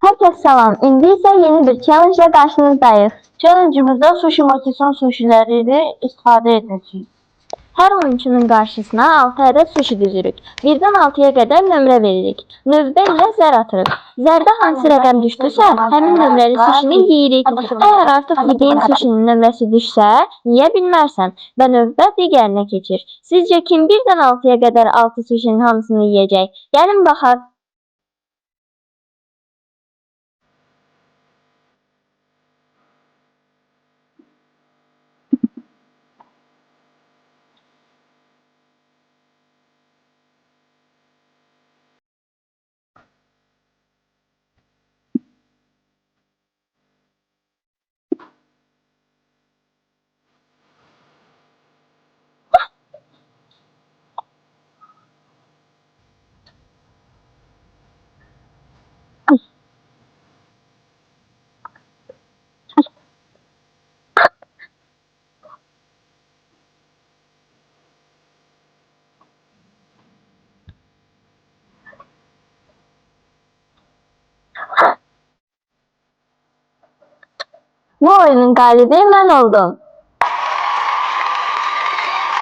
Herkese selam. İndi ise yeni bir challenge ile karşınızdayız. Challenge'ımızda sushi motivasyon sushi'lerini istifadə edəcəyik. Hər oyunçunun qarşısına 6 ədəd sushi düzürük. 1-dən 6-ya qədər nömrə veririk. Növbə ilə zər atırıq. Zərdə hansı rəqəm düşdüsə, həmin nömrəli sushini yeyirik. Əgər artıq yediyin sushinin nömrəsi düşsə, yeyə bilmərsən və növbə digərinə keçir. Sizcə kim 1-dən 6-ya qədər 6 sushinin hamısını yeyəcək? Gəlin baxaq. Bu oyunun qalibi mən oldum.